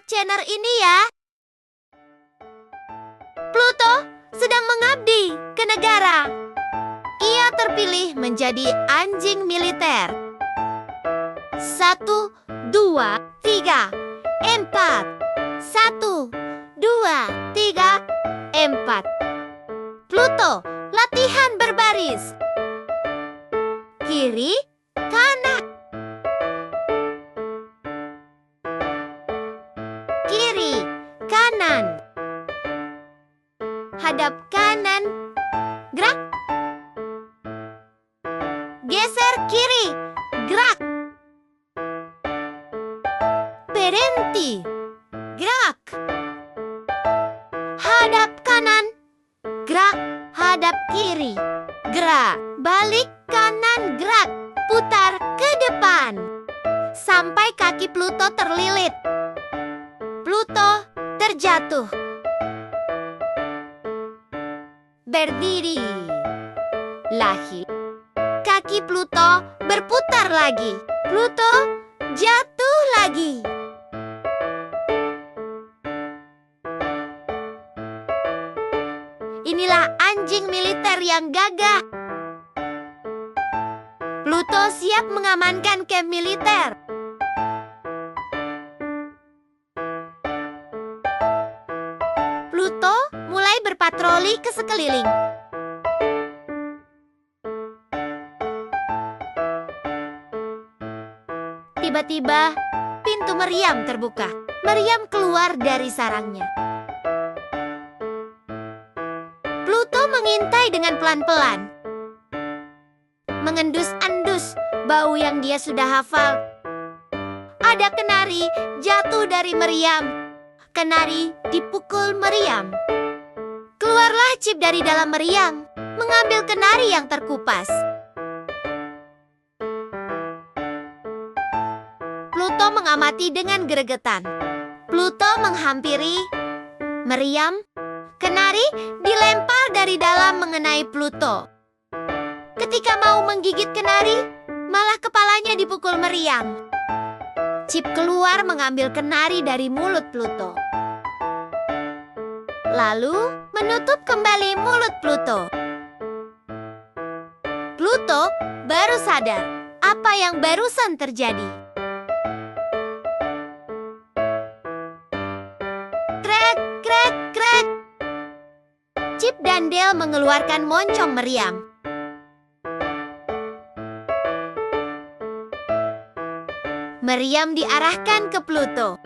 channel ini ya. Pluto sedang mengabdi ke negara. Ia terpilih menjadi anjing militer. 1, 2, 3, 4. 1, 2, 3, 4. Pluto latihan berbaris. Kiri, kanan. Kiri, kanan. Hadap kanan, gerak. Geser kiri, gerak. Berhenti, gerak. Hadap kanan, gerak. Hadap kiri, gerak. Balik kanan, gerak. Putar ke depan sampai kaki Pluto terlilit. Pluto terjatuh. Berdiri lagi. Kaki Pluto berputar lagi. Pluto jatuh lagi. Inilah anjing militer yang gagah. Pluto siap mengamankan kamp militer. Pluto mulai berpatroli ke sekeliling. Tiba-tiba, pintu meriam terbuka. Meriam keluar dari sarangnya. Pluto mengintai dengan pelan-pelan. Mengendus-endus bau yang dia sudah hafal. Ada kenari jatuh dari meriam. Kenari dipukul meriam. Keluarlah Chip dari dalam meriam, mengambil kenari yang terkupas. Pluto mengamati dengan gregetan. Pluto menghampiri meriam. Kenari dilempar dari dalam mengenai Pluto. Ketika mau menggigit kenari, malah kepalanya dipukul meriam. Chip keluar mengambil kenari dari mulut Pluto. Lalu menutup kembali mulut Pluto. Pluto baru sadar apa yang barusan terjadi. Krek, krek, krek. Chip dan Dale mengeluarkan moncong meriam. Meriam diarahkan ke Pluto.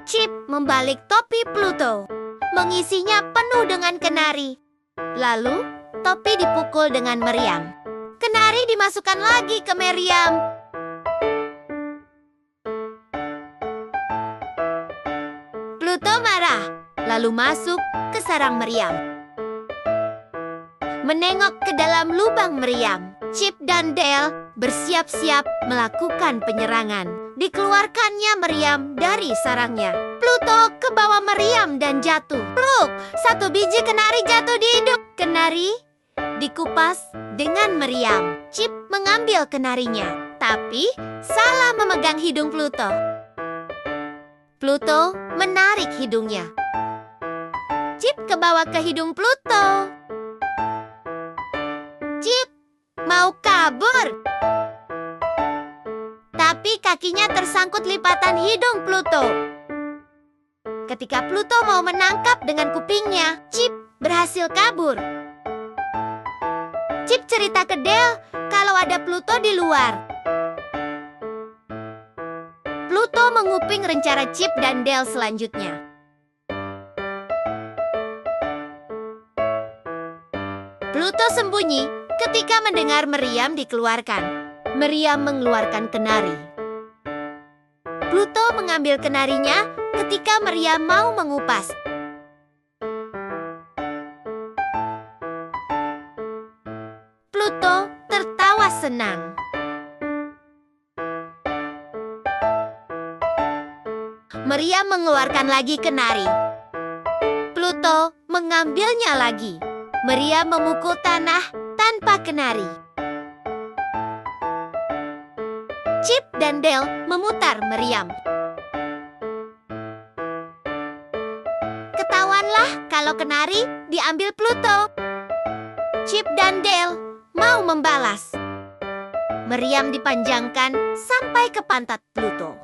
Chip membalik topi Pluto, mengisinya penuh dengan kenari. Lalu, topi dipukul dengan meriam. Kenari dimasukkan lagi ke meriam. Pluto marah, lalu masuk ke sarang meriam. Menengok ke dalam lubang meriam. Chip dan Dale bersiap-siap melakukan penyerangan. Dikeluarkannya meriam dari sarangnya. Pluto ke bawah meriam dan jatuh. Pluk! Satu biji kenari jatuh di hidung. Kenari dikupas dengan meriam. Chip mengambil kenarinya, tapi salah memegang hidung Pluto. Pluto menarik hidungnya. Chip ke bawah ke hidung Pluto. Chip mau kabur. Tapi kakinya tersangkut lipatan hidung Pluto. Ketika Pluto mau menangkap dengan kupingnya, Chip berhasil kabur. Chip cerita ke Dale kalau ada Pluto di luar. Pluto menguping rencana Chip dan Dale selanjutnya. Pluto sembunyi ketika mendengar meriam dikeluarkan. Meriam mengeluarkan kenari. Pluto mengambil kenarinya ketika meriam mau mengupas. Pluto tertawa senang. Meriam mengeluarkan lagi kenari. Pluto mengambilnya lagi. Meriam memukul tanah tanpa kenari. Chip dan Dale memutar meriam. Marah kalau kenari diambil Pluto. Chip dan Dale mau membalas. Meriam dipanjangkan sampai ke pantat Pluto.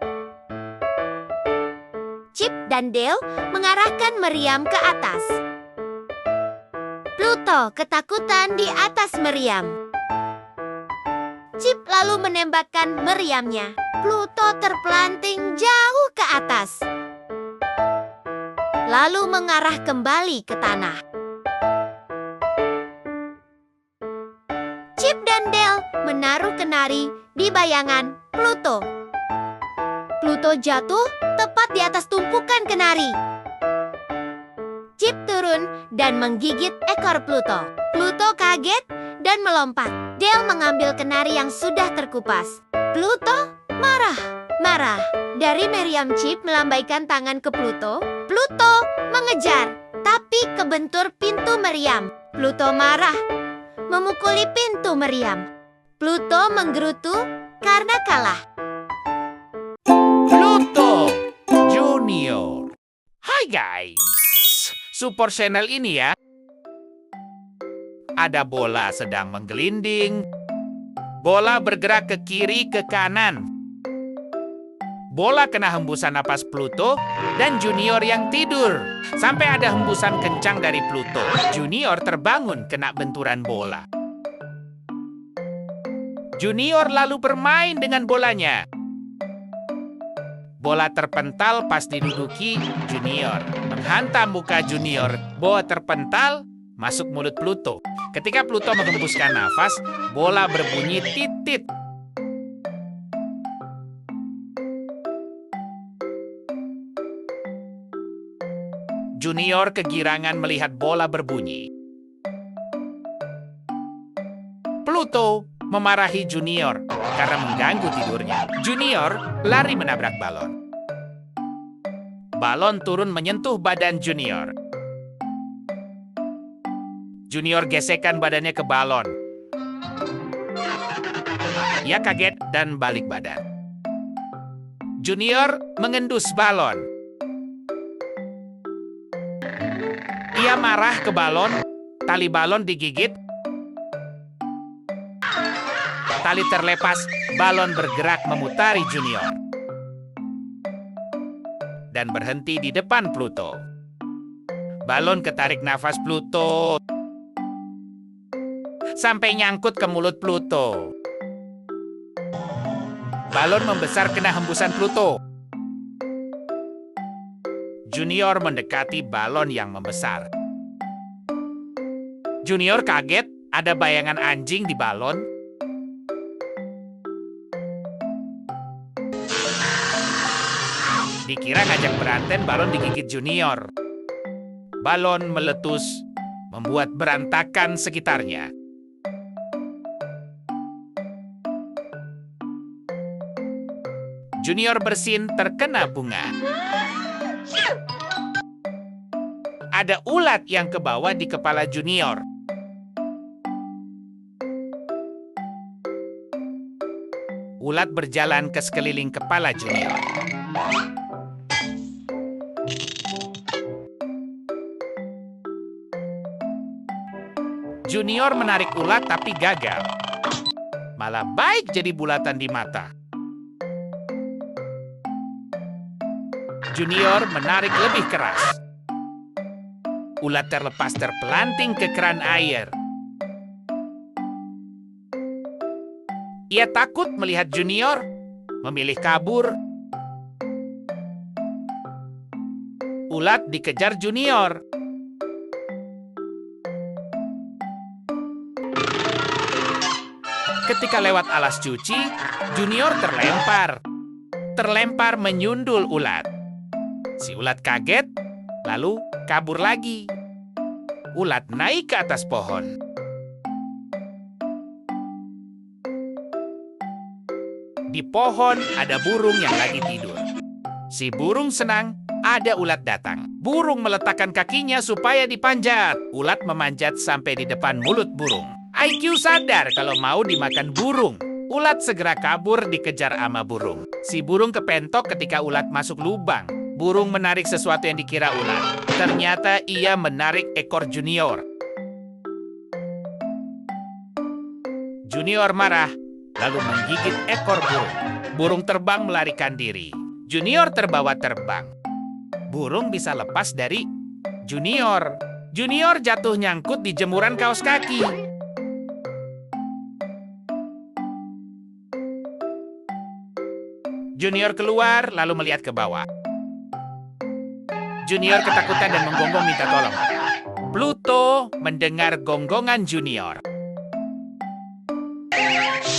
Chip dan Dale mengarahkan meriam ke atas. Pluto ketakutan di atas meriam. Chip lalu menembakkan meriamnya. Pluto terpelanting jauh ke atas, lalu mengarah kembali ke tanah. Chip dan Dale menaruh kenari di bayangan Pluto. Pluto jatuh tepat di atas tumpukan kenari. Chip turun dan menggigit ekor Pluto. Pluto kaget dan melompat. Dale mengambil kenari yang sudah terkupas. Pluto marah. Dari meriam Chip melambaikan tangan ke Pluto. Pluto mengejar, tapi kebentur pintu meriam. Pluto marah, memukuli pintu meriam. Pluto menggerutu karena kalah. Pluto Junior. Hai guys, support channel ini ya. Ada bola sedang menggelinding. Bola bergerak ke kiri ke kanan. Bola kena hembusan napas Pluto dan Junior yang tidur. Sampai ada hembusan kencang dari Pluto. Junior terbangun kena benturan bola. Junior lalu bermain dengan bolanya. Bola terpental pas diduduki Junior. Menghantam muka Junior. Bola terpental masuk mulut Pluto. Ketika Pluto menghembuskan nafas, bola berbunyi titit. Junior kegirangan melihat bola berbunyi. Pluto memarahi Junior karena mengganggu tidurnya. Junior lari menabrak balon. Balon turun menyentuh badan Junior. Junior gesekkan badannya ke balon. Ia kaget dan balik badan. Junior mengendus balon. Ia marah ke balon, tali balon digigit, tali terlepas, balon bergerak memutari Junior. Dan berhenti di depan Pluto. Balon ketarik nafas Pluto, sampai nyangkut ke mulut Pluto. Balon membesar kena hembusan Pluto. Junior mendekati balon yang membesar. Junior kaget, ada bayangan anjing di balon. Dikira ngajak berantem, balon digigit Junior. Balon meletus, membuat berantakan sekitarnya. Junior bersin terkena bunga. Ada ulat yang ke bawah di kepala Junior. Ulat berjalan ke sekeliling kepala Junior. Junior menarik ulat tapi gagal. Malah baik jadi bulatan di mata. Junior menarik lebih keras. Ulat terlepas terpelanting ke keran air. Ia takut melihat Junior, memilih kabur. Ulat dikejar Junior. Ketika lewat alas cuci, Junior terlempar. Terlempar menyundul ulat. Si ulat kaget, lalu kabur lagi. Ulat naik ke atas pohon. Di pohon ada burung yang lagi tidur. Si burung senang, ada ulat datang. Burung meletakkan kakinya supaya dipanjat. Ulat memanjat sampai di depan mulut burung. IQ sadar kalau mau dimakan burung. Ulat segera kabur dikejar ama burung. Si burung kepentok ketika ulat masuk lubang. burung menarik sesuatu yang dikira ular. Ternyata ia menarik ekor Junior. Junior marah, lalu menggigit ekor burung. Burung terbang melarikan diri. Junior terbawa terbang. Burung bisa lepas dari Junior. Junior jatuh nyangkut di jemuran kaos kaki. Junior keluar lalu melihat ke bawah. Junior ketakutan dan menggonggong minta tolong. Pluto mendengar gonggongan Junior.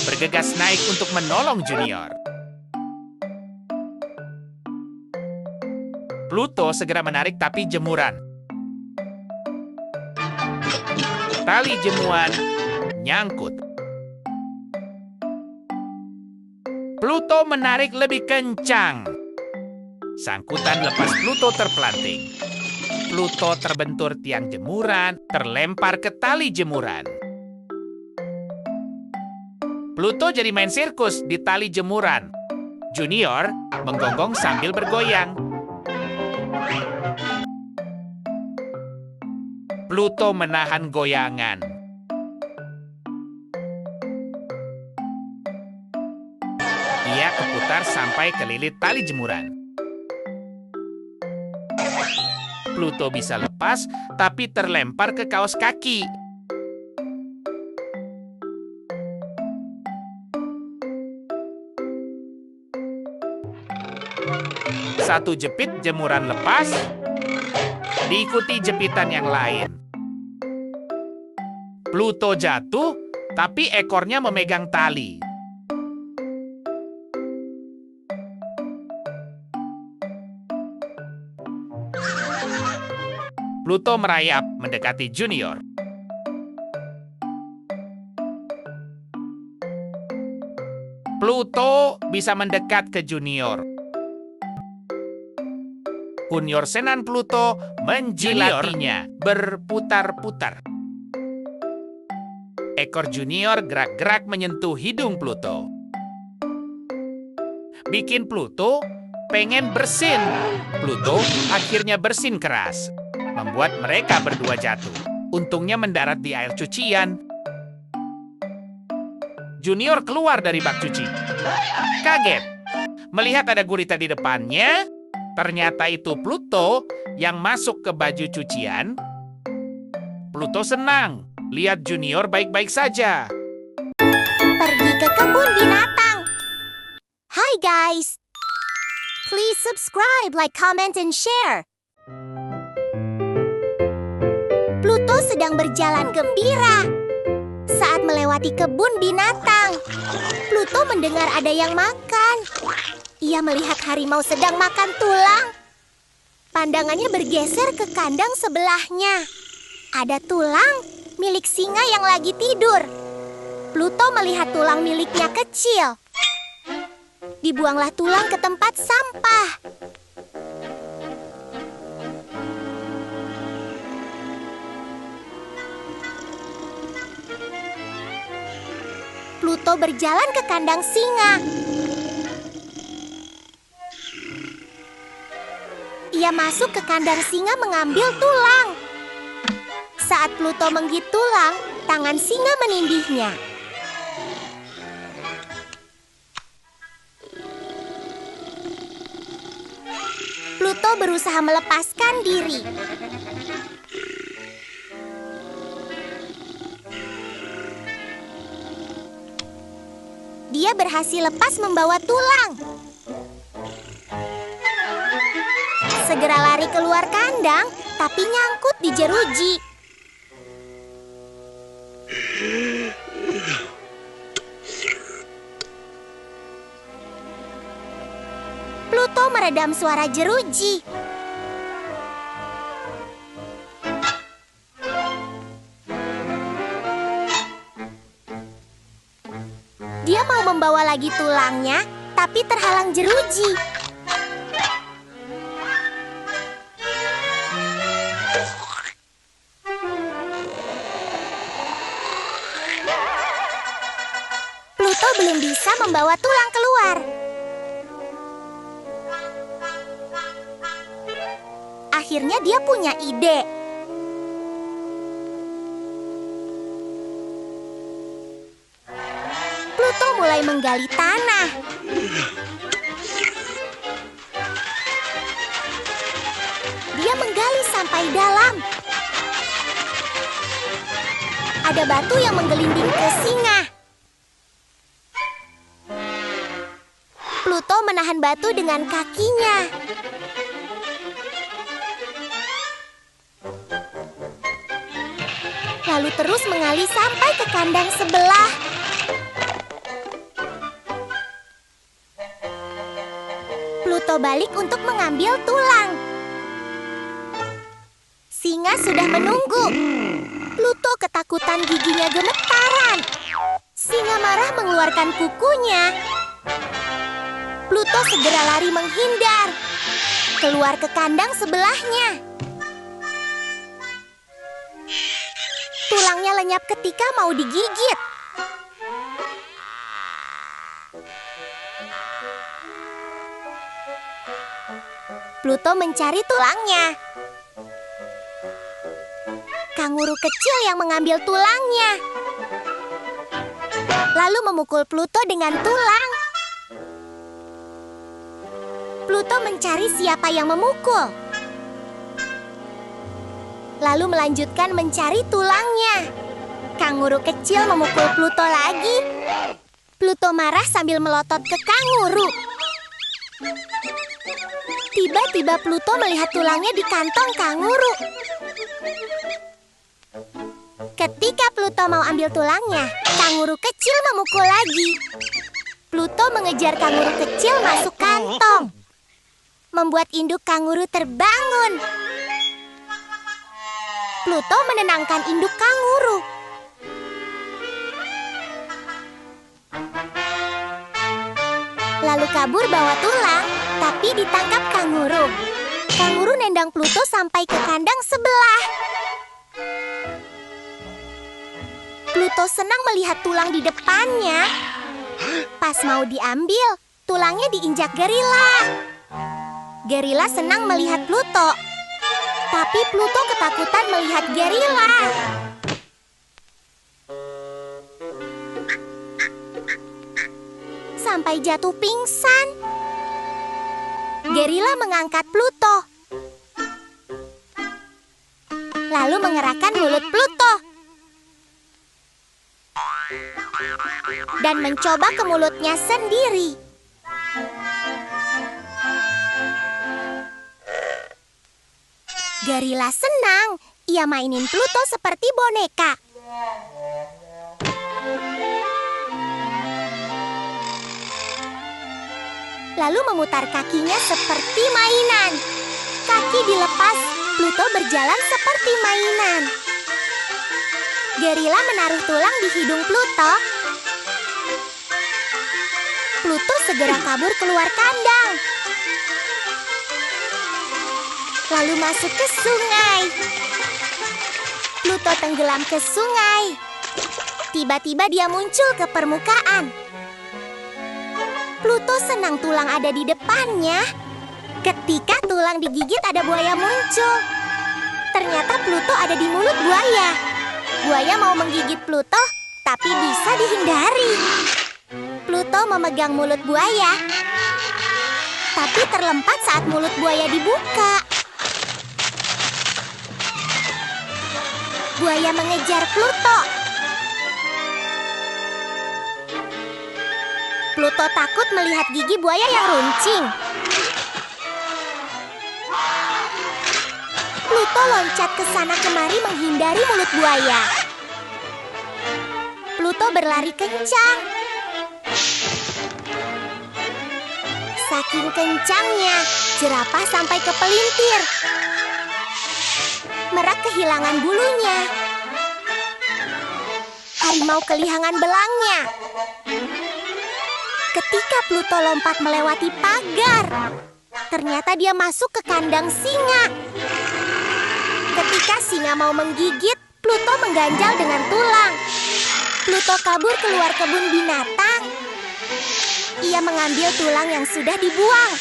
Bergegas naik untuk menolong Junior. Pluto segera menarik tapi jemuran. Tali jemuan nyangkut. Pluto menarik lebih kencang. Sangkutan lepas Pluto terpelanting. Pluto terbentur tiang jemuran, terlempar ke tali jemuran. Pluto jadi main sirkus di tali jemuran. Junior menggonggong sambil bergoyang. Pluto menahan goyangan. Ia keputar sampai kelilit tali jemuran. Pluto bisa lepas, tapi terlempar ke kaos kaki. Satu jepit jemuran lepas, diikuti jepitan yang lain. Pluto jatuh, tapi ekornya memegang tali. Pluto merayap mendekati Junior. Pluto bisa mendekat ke Junior. Junior senan Pluto menjilatinya berputar-putar. Ekor Junior gerak-gerak menyentuh hidung Pluto. Bikin Pluto pengen bersin. Pluto akhirnya bersin keras, membuat mereka berdua jatuh. Untungnya mendarat di air cucian. Junior keluar dari bak cuci. Kaget melihat ada gurita di depannya. Ternyata itu Pluto yang masuk ke baju cucian. Pluto senang lihat Junior baik-baik saja. Pergi ke kebun binatang. Hi guys. Please subscribe, like, comment, and share. Pluto sedang berjalan gembira. Saat melewati kebun binatang, Pluto mendengar ada yang makan. Ia melihat harimau sedang makan tulang. Pandangannya bergeser ke kandang sebelahnya. Ada tulang milik singa yang lagi tidur. Pluto melihat tulang miliknya kecil. Dibuanglah tulang ke tempat sampah. Pluto berjalan ke kandang singa. Ia masuk ke kandang singa mengambil tulang. Saat Pluto menggigit tulang, tangan singa menindihnya. Pluto berusaha melepaskan diri. Dia berhasil lepas membawa tulang. Segera lari keluar kandang, tapi nyangkut di jeruji. Pluto meredam suara jeruji. Dia mau membawa lagi tulangnya, tapi terhalang jeruji. Pluto belum bisa membawa tulang keluar. Akhirnya dia punya ide. Pluto mulai menggali tanah. Dia menggali sampai dalam. Ada batu yang menggelinding ke singa. Pluto menahan batu dengan kakinya. Lalu terus mengalir sampai ke kandang sebelah. Pluto balik untuk mengambil tulang. Singa sudah menunggu. Pluto ketakutan, giginya gemetaran. Singa marah mengeluarkan kukunya. Pluto segera lari menghindar. Keluar ke kandang sebelahnya. Tulangnya lenyap ketika mau digigit. Pluto mencari tulangnya. Kanguru kecil yang mengambil tulangnya. Lalu memukul Pluto dengan tulang. Pluto mencari siapa yang memukul. Lalu melanjutkan mencari tulangnya. Kanguru kecil memukul Pluto lagi. Pluto marah sambil melotot ke kanguru. Tiba-tiba Pluto melihat tulangnya di kantong kanguru. Ketika Pluto mau ambil tulangnya, kanguru kecil memukul lagi. Pluto mengejar kanguru kecil masuk kantong, membuat induk kanguru terbangun. Pluto menenangkan induk kanguru. Lalu kabur bawa tulang, tapi ditangkap kanguru. Kanguru nendang Pluto sampai ke kandang sebelah. Pluto senang melihat tulang di depannya. Pas mau diambil, tulangnya diinjak gerila. Gerila senang melihat Pluto. Tapi Pluto ketakutan melihat gerila. Sampai jatuh pingsan. Gerila mengangkat Pluto. Lalu mengerahkan mulut Pluto. Dan mencoba ke mulutnya sendiri. Gerila senang. Ia mainin Pluto seperti boneka. Lalu memutar kakinya seperti mainan. Kaki dilepas, Pluto berjalan seperti mainan. Gerila menaruh tulang di hidung Pluto. Pluto segera kabur keluar kandang. Lalu masuk ke sungai. Pluto tenggelam ke sungai. Tiba-tiba dia muncul ke permukaan. Pluto senang tulang ada di depannya. Ketika tulang digigit, ada buaya muncul. Ternyata Pluto ada di mulut buaya. Buaya mau menggigit Pluto, tapi bisa dihindari. Pluto memegang mulut buaya, tapi terlempar saat mulut buaya dibuka. Buaya mengejar Pluto. Pluto takut melihat gigi buaya yang runcing. Pluto loncat ke sana kemari menghindari mulut buaya. Pluto berlari kencang. Saking kencangnya, jerapah sampai ke pelintir. Merak kehilangan bulunya. Harimau kehilangan belangnya. Ketika Pluto lompat melewati pagar, ternyata dia masuk ke kandang singa. Ketika singa mau menggigit, Pluto mengganjal dengan tulang. Pluto kabur keluar kebun binatang. Ia mengambil tulang yang sudah dibuang.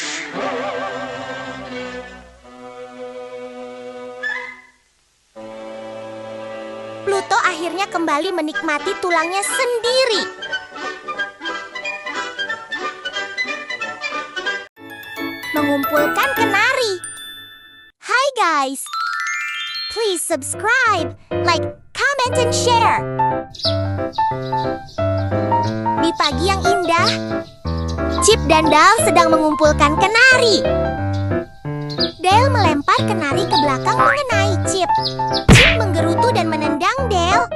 akhirnya kembali menikmati tulangnya sendiri. Mengumpulkan kenari. Hai guys, please subscribe, like, comment, and share. Di pagi yang indah, Chip dan Dale sedang mengumpulkan kenari. Dale melempar kenari ke belakang mengenai Chip. Chip menggerutu dan menendang Dale.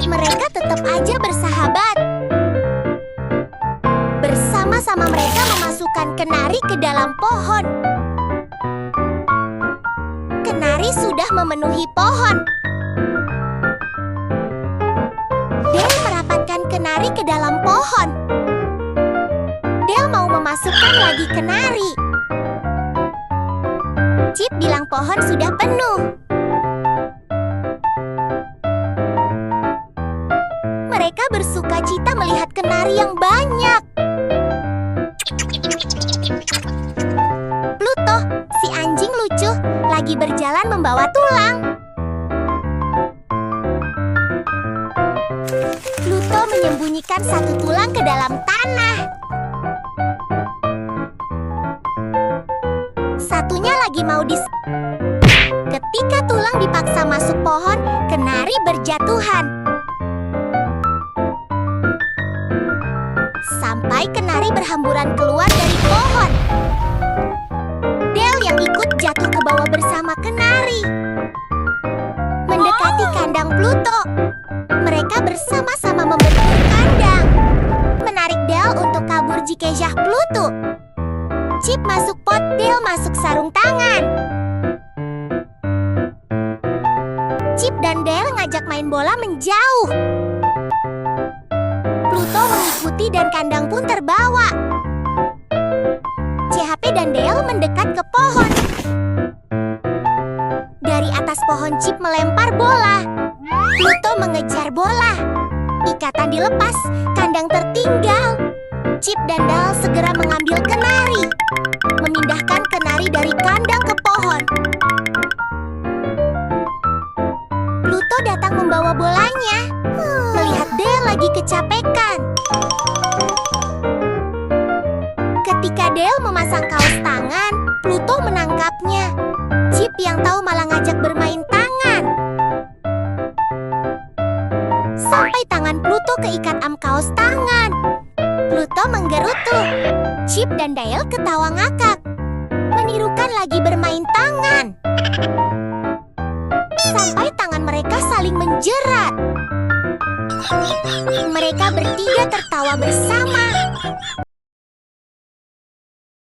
Mereka tetap aja bersahabat. Bersama-sama mereka memasukkan kenari ke dalam pohon. Kenari sudah memenuhi pohon. Dale merapatkan kenari ke dalam pohon. Dale mau memasukkan lagi kenari. Chip bilang pohon sudah penuh. Mereka bersukacita melihat kenari yang banyak. Pluto, si anjing lucu, lagi berjalan membawa tulang. Pluto menyembunyikan satu tulang ke dalam tanah. Satunya lagi mau Ketika tulang dipaksa masuk pohon, kenari berjatuhan. Sampai kenari berhamburan keluar dari pohon. Dale yang ikut jatuh ke bawah bersama kenari. Mendekati kandang Pluto, mereka bersama-sama membentuk kandang. Menarik Dale untuk kabur jika Pluto. Chip masuk pot, Dale masuk sarung tangan. Chip dan Dale ngajak main bola menjauh. Pluto mengikuti dan kandang pun terbawa. CHP dan Dale mendekat ke pohon. Dari atas pohon Chip melempar bola. Pluto mengejar bola. Ikatan dilepas, kandang tertinggal. Chip dan Dale segera mengambil kenari, memindahkan kenari dari kandang ke pohon. Pluto datang membawa bolanya, melihat Dale lagi kecapekan. Ketika Dale memasang kaos tangan, Pluto menangkapnya. Chip yang tahu malah ngajak bermain tangan. Sampai tangan Pluto keikat kaos tangan. Pluto menggerutu. Chip dan Dale ketawa ngakak, menirukan lagi bermain tangan. Sampai tangan mereka saling menjerat. Mereka bertiga tertawa bersama.